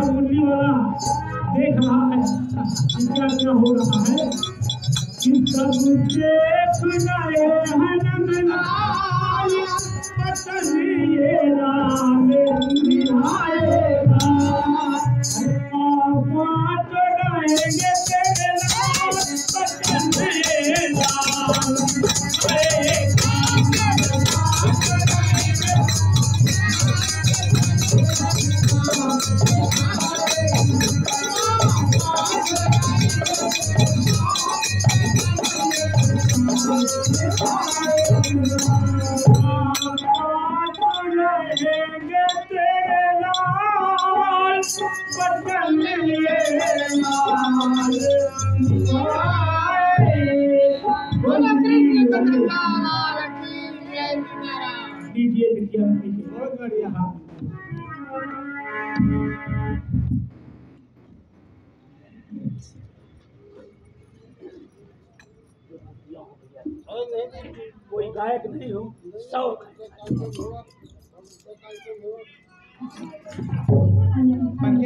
मुरली वाला देख रहा है क्या क्या हो रहा है। इन सब देख रहे हैं नंदलाल, पतन ये राम निभाएगा। बात रहेंगे तेरे लाल, पतन ये राम बहुत बढ़िया। कोई गायक नहीं हो, शौक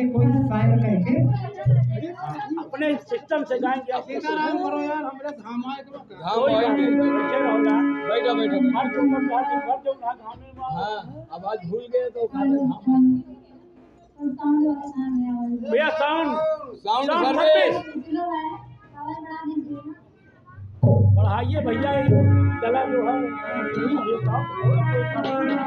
कोई शायर कह के अपने सिस्टम से गाएंगे। करो यार, हमरे धाम आए तो बैठो बैठो हाँ, अब आज भूल गए तो भैया साउंड बढ़ाइए भैया। गला जो है बढ़ा देना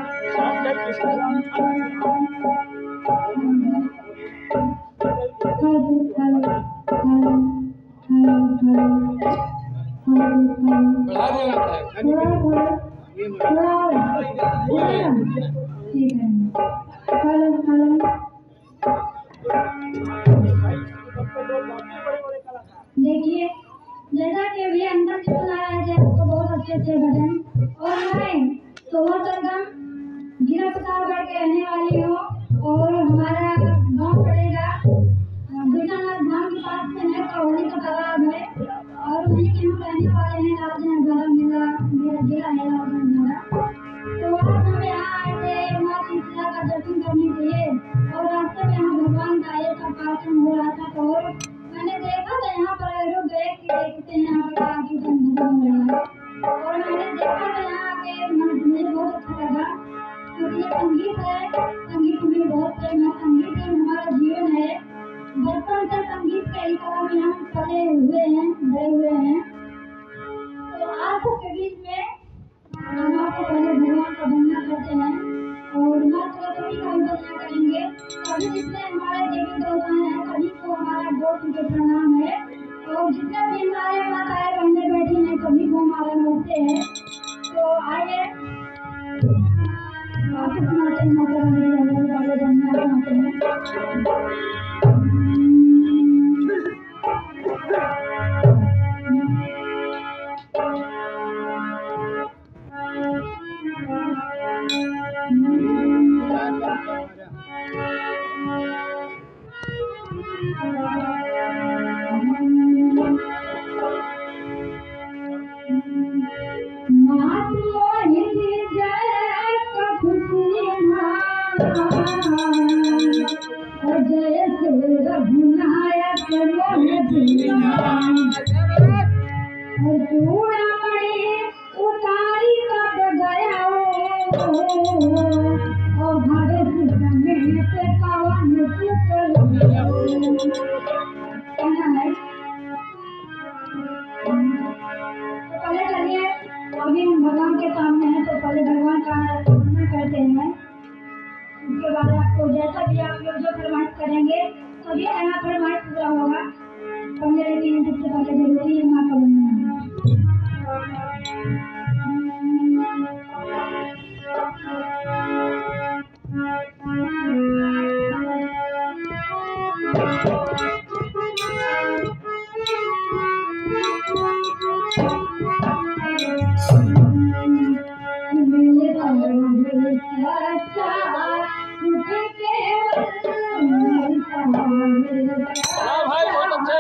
देखिए, जैसा कि अभी अंदर सुनाया है आपको बहुत अच्छे अच्छे भजन, और मैं सोहर सरगम जिला प्रतापगढ़ के रहने वाली हूँ, और हमारा गांव पड़ेगा गुजरानाथ धाम के पास में है, कौड़ी का तालाब है, और वहीं के हम रहने वाले हैं। राजनगरा मेरा जिला है राजनगरा। तो आज हम यहाँ आए थे माँ शीतला का दर्शन करने के लिए, और रास्ते में यहाँ भगवान का एक कार्यक्रम हो रहा था, तो मैंने देखा था यहाँ पर रुक गए कि देखते हैं यहाँ पर आगे संगीत हो रहा है, और मैंने देखा था यहाँ के मुझे बहुत अच्छा लगा, क्योंकि ये संगीत है, संगीत में बहुत प्रेम है, संगीत ही हमारा जीवन है। बचपन से संगीत के ही कला में हम पले हुए हैं, बड़े हुए हैं। तो आज के बीच में हम आपको पहले भगवान का वंदना करते हैं, और माँ सरस्वती का भी वंदना करेंगे। सभी जितने हमारे देवी देवता हैं सभी को हमारा बहुत उनके प्रणाम है, और जितने भी हमारे माताएं बहनें बैठी हैं सभी को हमारा नमस्ते है। तो आइए आपको सुनाते हैं माता रानी का वंदना सुनाते हैं। अभी हम भगवान के सामने हैं, तो पहले भगवान का वंदना करते हैं। उसके बाद आपको जैसा भी आप लोग जो फरमाइश करेंगे सभी नया फरमाइश पूरा होगा। पहले लेकिन सबसे पहले जरूरी है माँ का वंदना। भाई बहुत अच्छे।